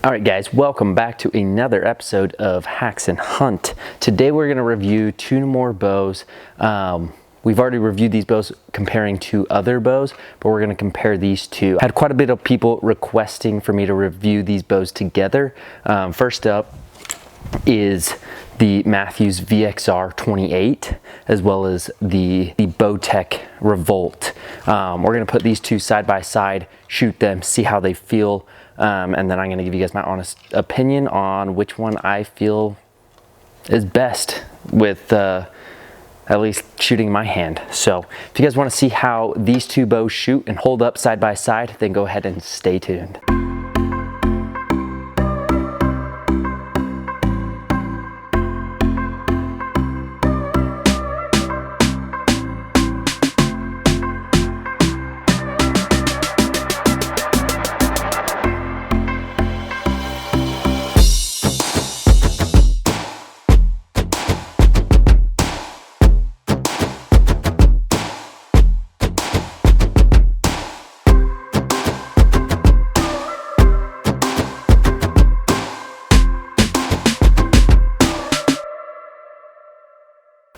All right guys, welcome back to another episode of Hacks and Hunt. Today we're going to review two more bows. We've already reviewed these bows comparing to other bows, but we're going to compare these two. I had quite a bit of people requesting for me to review these bows together. First up is the Mathews VXR 28, as well as the Bowtech REVOLT. We're going to put these two side by side, shoot them, see how they feel, and then I'm going to give you guys my honest opinion on which one I feel is best with at least shooting my hand. So if you guys want to see how these two bows shoot and hold up side by side, then go ahead and stay tuned.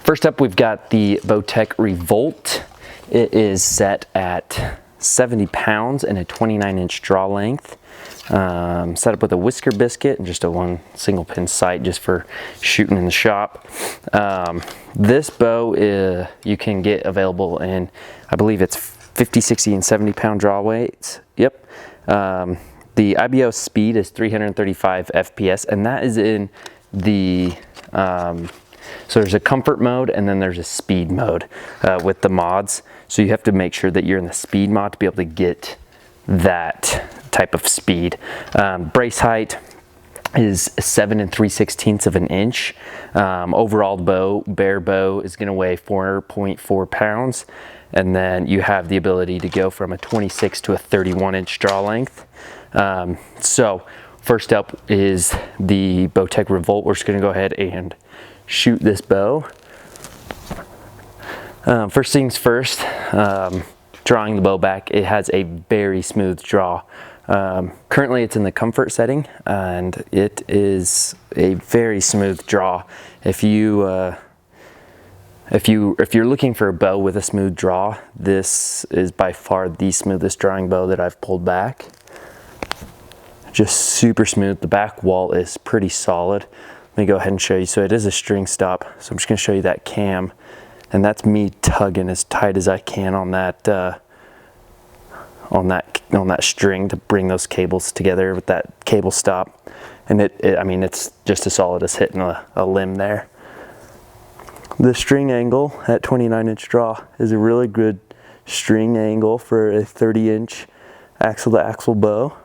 First up, we've got the Bowtech REVOLT. It is set at 70 pounds and a 29-inch draw length. Set up with a whisker biscuit and just a one single pin sight just for shooting in the shop. This bow you can get available in, I believe it's 50, 60, and 70 pound draw weights. Yep. The IBO speed is 335 FPS, and that is in the so there's a comfort mode and then there's a speed mode with the mods. So you have to make sure that you're in the speed mod to be able to get that type of speed. Brace height is 7 3/16 of an inch. Overall bare bow is going to weigh 4.4 pounds. And then you have the ability to go from a 26 to a 31-inch draw length. So first up is the Bowtech REVOLT. We're just going to go ahead and shoot this bow. First things first, drawing the bow back, it has a very smooth draw. Currently it's in the comfort setting and it is a very smooth draw. If you're looking for a bow with a smooth draw, this is by far the smoothest drawing bow that I've pulled back. Just super smooth. The back wall is pretty solid. Let me go ahead and show you. So it is a string stop. So I'm just going to show you that cam, and that's me tugging as tight as I can on that string to bring those cables together with that cable stop. And I mean, it's just as solid as hitting a limb there. The string angle at 29-inch draw is a really good string angle for a 30-inch axle-to-axle bow.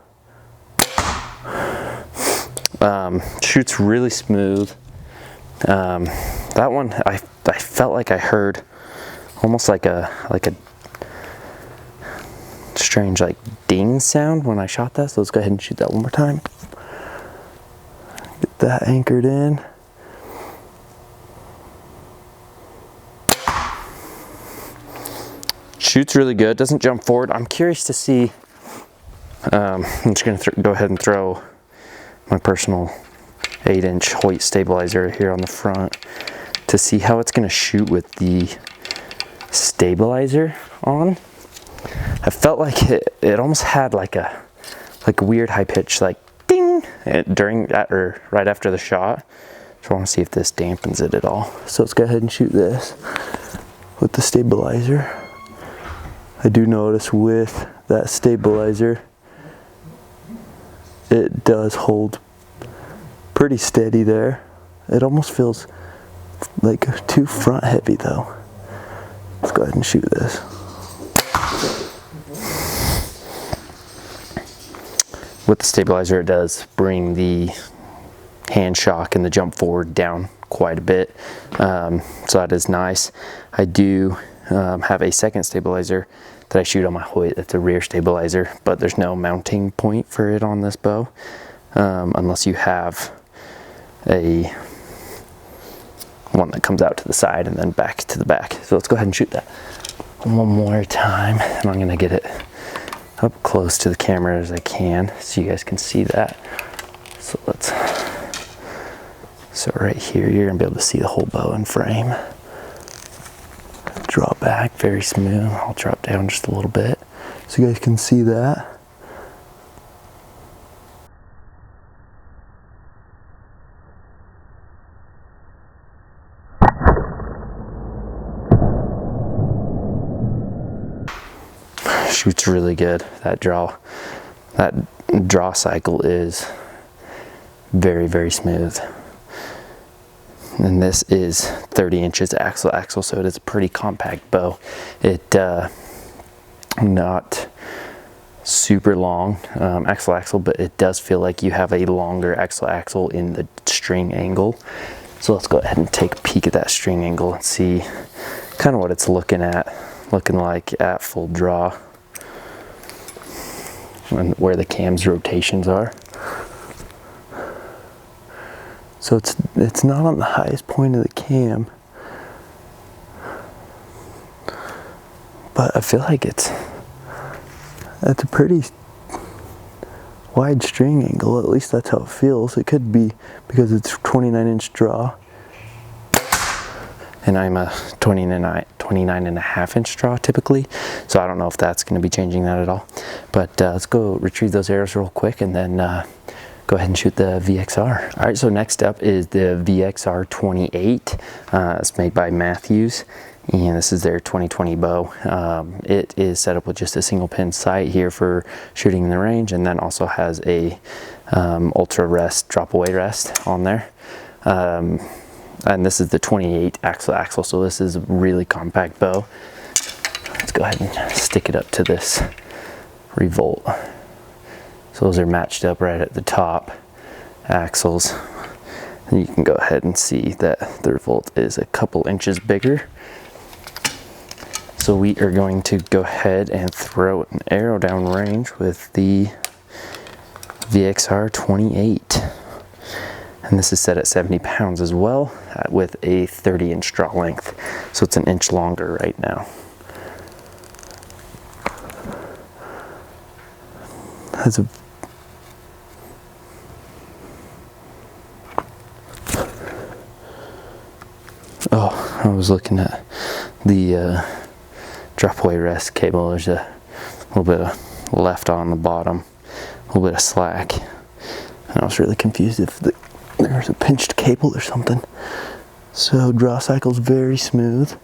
Shoots really smooth. That one I felt like I heard almost like a strange like ding sound when I shot that. So let's go ahead and shoot that one more time. Get that anchored in. Shoots really good, doesn't jump forward. I'm curious to see, I'm just going to go ahead and throw my personal 8-inch Hoyt stabilizer here on the front to see how it's going to shoot with the stabilizer on. I felt like it almost had like a weird high pitch, like ding, during that or right after the shot. So I want to see if this dampens it at all. So let's go ahead and shoot this with the stabilizer. I do notice with that stabilizer, it does hold pretty steady there. It almost feels like too front heavy though. Let's go ahead and shoot this. With the stabilizer, it does bring the hand shock and the jump forward down quite a bit. So that is nice. I do have a second stabilizer that I shoot on my Hoyt. That's a rear stabilizer, but there's no mounting point for it on this bow, unless you have a one that comes out to the side and then back to the back. So let's go ahead and shoot that one more time, and I'm gonna get it up close to the camera as I can so you guys can see that. So right here, you're gonna be able to see the whole bow and frame. Draw back, very smooth. I'll drop down just a little bit so you guys can see that. Shoots really good. That draw cycle is very, very smooth. And this is 30 inches axle to axle, so it is a pretty compact bow. It not super long axle to axle, but it does feel like you have a longer axle to axle in the string angle. So let's go ahead and take a peek at that string angle and see kind of what it's looking like at full draw, and where the cam's rotations are. So it's not on the highest point of the cam, but I feel like it's a pretty wide string angle. At least that's how it feels. It could be because it's 29-inch draw, and I'm a 29.5-inch draw typically, so I don't know if that's going to be changing that at all. But let's go retrieve those arrows real quick and then go ahead and shoot the VXR. All right, so next up is the VXR 28. It's made by Mathews, and this is their 2020 bow. It is set up with just a single pin sight here for shooting in the range, and then also has a ultra rest, drop away rest on there. And this is the 28 axle to axle, so this is a really compact bow. Let's go ahead and stick it up to this Revolt. So those are matched up right at the top axles. And you can go ahead and see that the Revolt is a couple inches bigger. So we are going to go ahead and throw an arrow down range with the VXR 28. And this is set at 70 pounds as well, with a 30-inch draw length. So it's an inch longer right now. Has a Oh, I was looking at the drop away rest cable. There's a little bit of left on the bottom, a little bit of slack. And I was really confused if there's a pinched cable or something. So draw cycle's very smooth.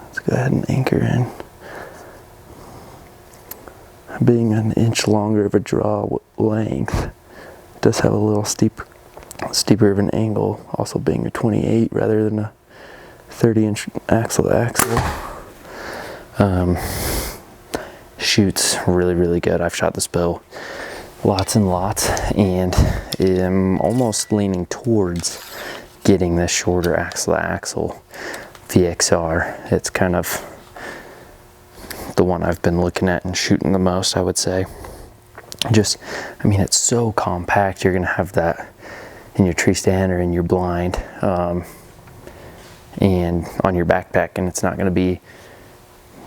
Let's go ahead and anchor in. Being an inch longer of a draw length, it does have a little steeper of an angle, also being a 28 rather than a 30-inch axle to axle. Shoots really, really good. I've shot this bow lots and lots, and am almost leaning towards getting this shorter axle to axle VXR. It's kind of the one I've been looking at and shooting the most, I would say. I mean, it's so compact. You're gonna have that in your tree stand or in your blind, and on your backpack, and it's not gonna be,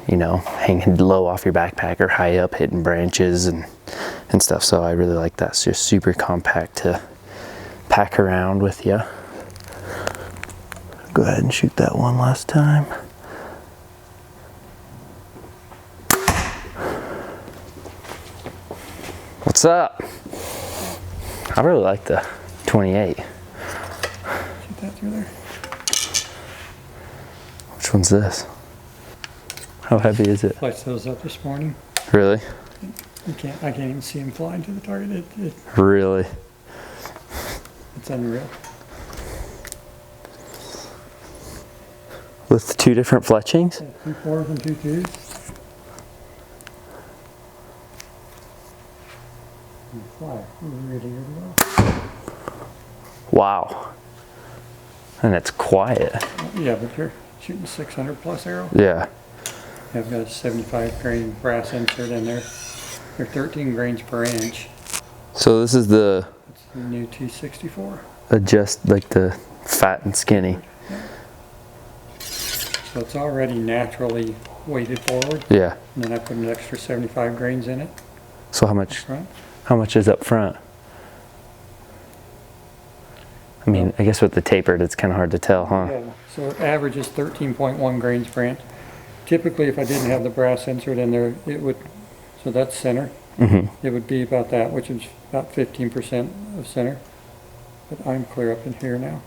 you know, hanging low off your backpack or high up hitting branches and stuff. So I really like that. It's just super compact to pack around with you. Go ahead and shoot that one last time. What's up? I really like the 28. Shoot that through there. Which one's this? How heavy is it? Fletched those up this morning. Really? I can't even see them flying to the target. Really? It's unreal. With two different fletchings? 2 4s and 2 2s. Fly really, really well. Wow. And it's quiet. Yeah, but you're shooting 600 plus arrow. Yeah. I've got a 75 grain brass insert in there. They're 13 grains per inch. So this is the It's the new T64. adjust, like the fat and skinny. Yeah. So it's already naturally weighted forward. Yeah. And then I put an extra 75 grains in it. So how much is up front? I mean, I guess with the tapered, it's kind of hard to tell, huh? Yeah, so average is 13.1 grains per inch. Typically, if I didn't have the brass insert in there, it would, so that's center. It would be about that, which is about 15% of center. But I'm clear up in here now.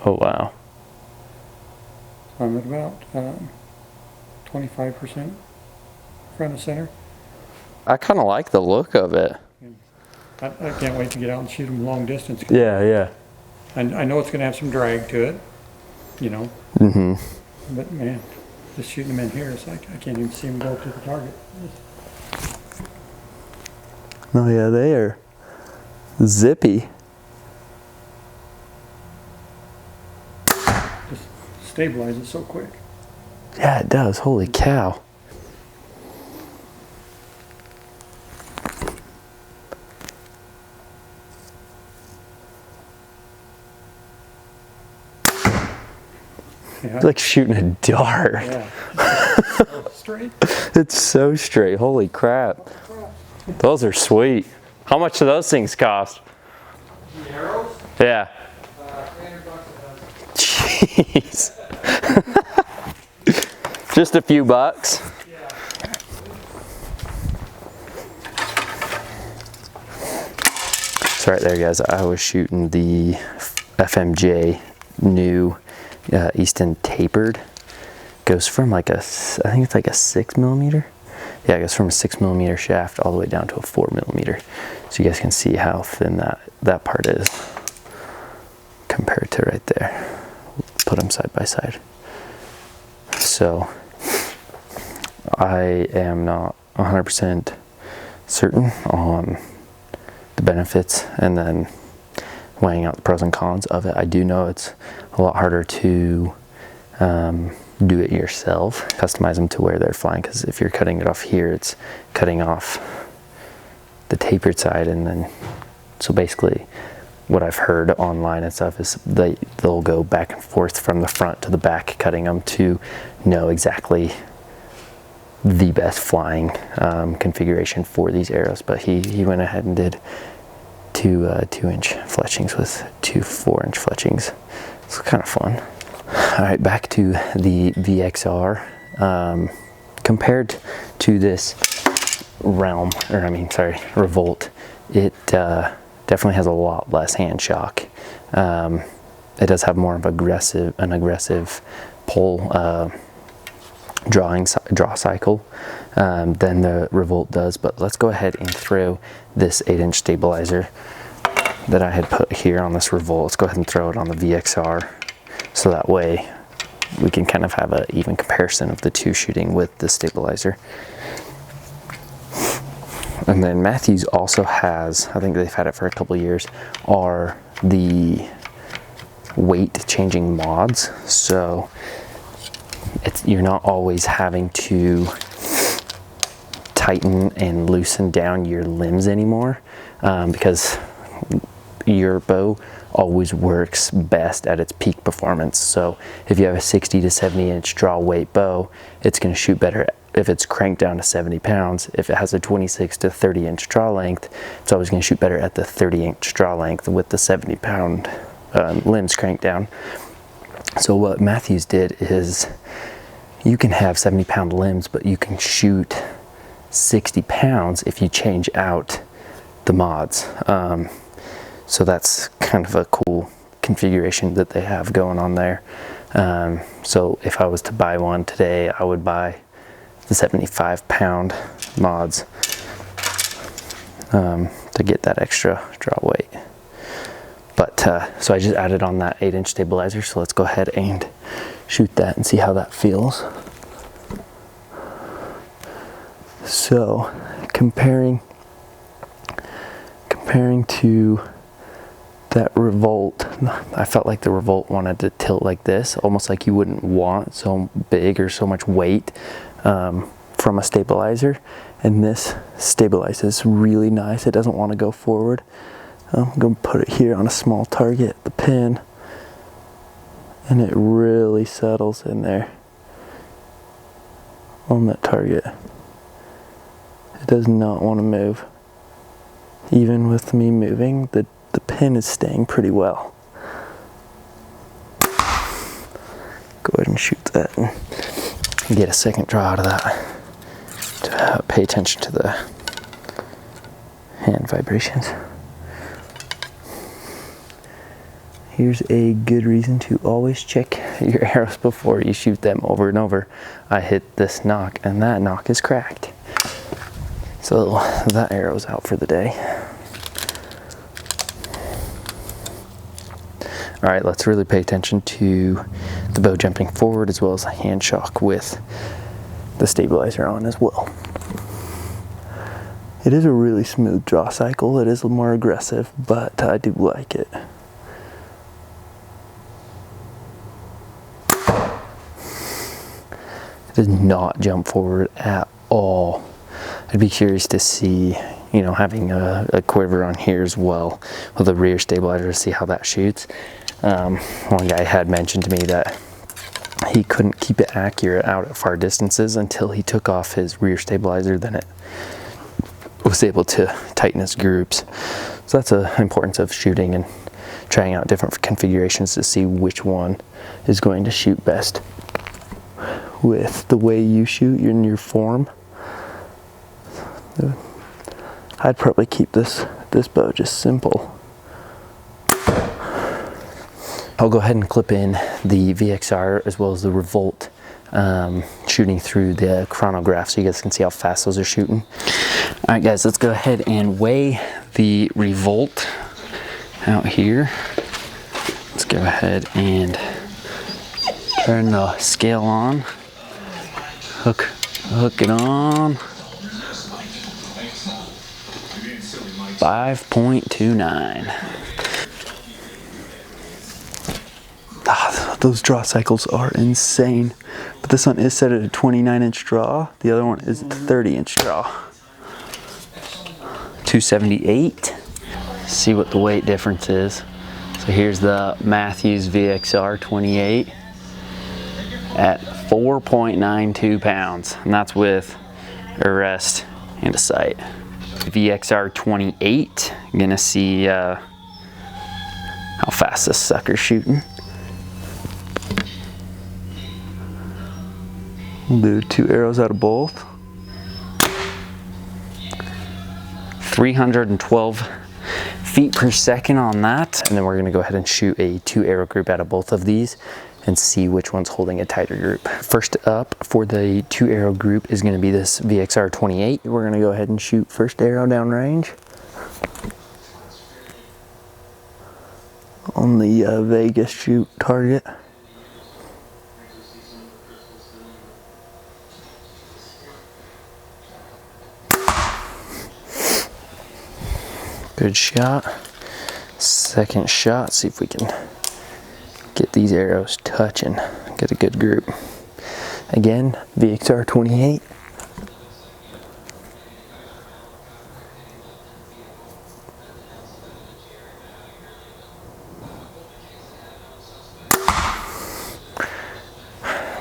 Oh, wow. So I'm at about 25% front of center. I kind of like the look of it. I can't wait to get out and shoot them long distance. Yeah, yeah. And I know it's going to have some drag to it, you know. But man, just shooting them in here, it's like I can't even see them go to the target. Oh yeah, they are zippy. Just stabilize it so quick. Yeah, it does. Holy cow. Yeah. It's like shooting a dart. Yeah. Straight. It's so straight. Holy crap. Those are sweet. How much do those things cost? The arrows? Yeah. $300 a dozen. Jeez. Just a few bucks. Yeah. So right there, guys, I was shooting the FMJ new Easton tapered. Goes from like a, I think it's like a 6mm. Yeah, it goes from a 6mm shaft all the way down to a 4mm. So you guys can see how thin that part is compared to right there. Put them side by side. So I am not 100% certain on the benefits and then weighing out the pros and cons of it. I do know it's a lot harder to do it yourself, customize them to where they're flying, because if you're cutting it off here, it's cutting off the tapered side, and then so basically what I've heard online and stuff is they'll go back and forth from the front to the back, cutting them to know exactly the best flying configuration for these arrows. But he went ahead and did two 2-inch fletchings with two 4-inch fletchings. It's kind of fun. All right, back to the VXR. Compared to this Revolt, it definitely has a lot less hand shock. It does have more of an aggressive pull draw cycle than the Revolt does. But let's go ahead and throw this 8-inch stabilizer that I had put here on this Revolt. Let's go ahead and throw it on the VXR, so that way we can kind of have an even comparison of the two shooting with the stabilizer. And then Mathews also has, I think they've had it for a couple of years, are the weight changing mods. So you're not always having to tighten and loosen down your limbs anymore, because your bow always works best at its peak performance. So if you have a 60 to 70 inch draw weight bow, it's going to shoot better if it's cranked down to 70 pounds. If it has a 26 to 30 inch draw length, it's always going to shoot better at the 30 inch draw length with the 70 pound limbs cranked down. So what Mathews did is you can have 70 pound limbs, but you can shoot 60 pounds if you change out the mods. So that's kind of a cool configuration that they have going on there. So if I was to buy one today, I would buy the 75 pound mods to get that extra draw weight. But so I just added on that 8-inch stabilizer. So let's go ahead and shoot that and see how that feels. So comparing to that Revolt, I felt like the Revolt wanted to tilt like this, almost like you wouldn't want so big or so much weight from a stabilizer. And this stabilizes really nice. It doesn't want to go forward. I'm going to put it here on a small target, the pin, and it really settles in there on that target. It does not want to move. Even with me moving, the pin is staying pretty well. that and get a second draw out of that to pay attention to the hand vibrations. Here's a good reason to always check your arrows before you shoot them over and over. I hit this nock and that nock is cracked. So that arrow's out for the day. All right, let's really pay attention to the bow jumping forward as well as the hand shock with the stabilizer on as well. It is a really smooth draw cycle. It is more aggressive, but I do like it. It does not jump forward at all. I'd be curious to see, you know, having a quiver on here as well with a rear stabilizer to see how that shoots. One guy had mentioned to me that he couldn't keep it accurate out at far distances until he took off his rear stabilizer, then it was able to tighten his groups. So that's the importance of shooting and trying out different configurations to see which one is going to shoot best with the way you shoot in your form. I'd probably keep this bow just simple. I'll go ahead and clip in the VXR as well as the Revolt shooting through the chronograph so you guys can see how fast those are shooting. All right guys, let's go ahead and weigh the Revolt out here. Let's go ahead and turn the scale on, hook it on. 5.29. Those draw cycles are insane. But this one is set at a 29-inch draw. The other one is a 30-inch draw. 278. See what the weight difference is. So here's the Mathews VXR 28 at 4.92 pounds. And that's with a rest and a sight. VXR 28. I'm gonna see how fast this sucker's shooting. We'll do 2 arrows out of both. 312 feet per second on that, and then we're gonna go ahead and shoot a 2 arrow group out of both of these and see which one's holding a tighter group. First up for the 2 arrow group is gonna be this VXR 28. We're gonna go ahead and shoot first arrow downrange on the Vegas shoot target. Good shot. Second shot, see if we can get these arrows touching, get a good group. Again, VXR 28.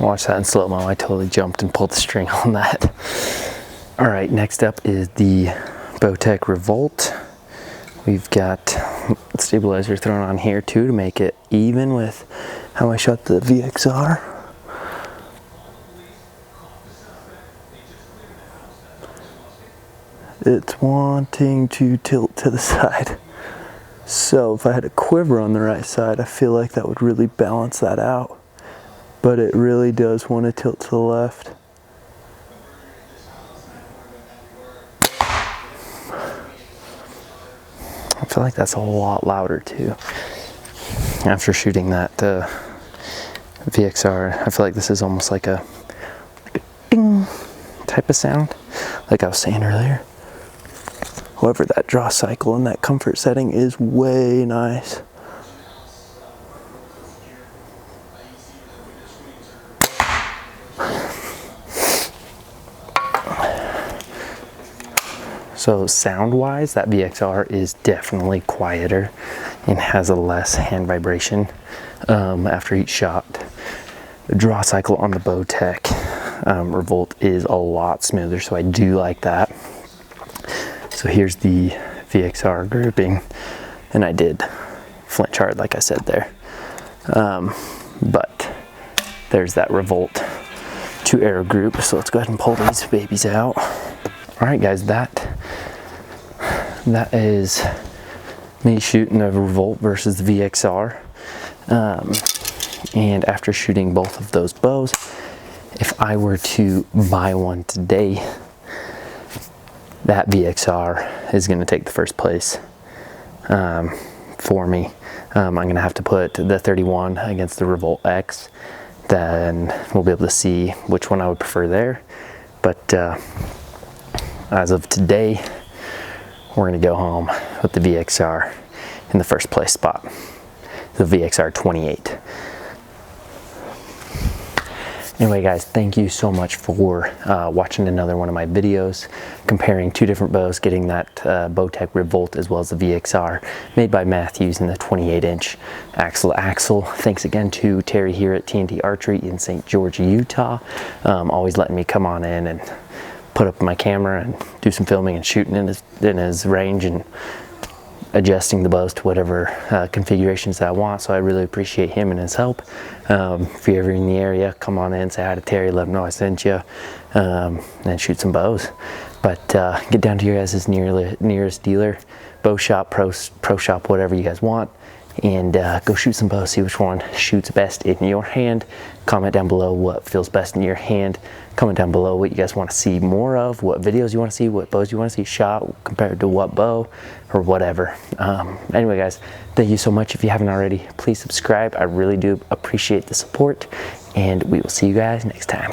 Watch that in slow-mo. I totally jumped and pulled the string on that. All right, next up is the Bowtech REVOLT. We've got stabilizer thrown on here too to make it even with how I shot the VXR. It's wanting to tilt to the side. So if I had a quiver on the right side, I feel like that would really balance that out. But it really does want to tilt to the left. I feel like that's a lot louder too. After shooting that VXR, I feel like this is almost like a ding type of sound, like I was saying earlier. However, that draw cycle and that comfort setting is way nice. So sound-wise, that VXR is definitely quieter and has a less hand vibration after each shot. The draw cycle on the Bowtech REVOLT is a lot smoother, so I do like that. So here's the VXR grouping, and I did flinch hard like I said there. But there's that Revolt 2 arrow group. So let's go ahead and pull these babies out. All right, guys, that is me shooting the Revolt versus the VXR. And after shooting both of those bows, if I were to buy one today, that VXR is going to take the first place for me. I'm going to have to put the 31 against the Revolt X. Then we'll be able to see which one I would prefer there. But as of today, we're going to go home with the VXR in the first place spot, the VXR 28. Anyway, guys, thank you so much for watching another one of my videos comparing 2 different bows, getting that Bowtech REVOLT as well as the VXR made by Mathews in the 28-inch axle. Thanks again to Terry here at TNT Archery in St. George, Utah. Always letting me come on in and put up my camera and do some filming and shooting in his range and adjusting the bows to whatever configurations that I want. So I really appreciate him and his help. If you're ever in the area, come on in, say hi to Terry, let him know I sent you, and shoot some bows. But get down to your guys' nearest dealer, bow shop, pro shop, whatever you guys want, and go shoot some bows, see which one shoots best in your hand. Comment down below what feels best in your hand. Comment down below what you guys want to see more of, what videos you want to see, what bows you want to see shot compared to what bow or whatever. Anyway, guys, thank you so much. If you haven't already, please subscribe. I really do appreciate the support, and we will see you guys next time.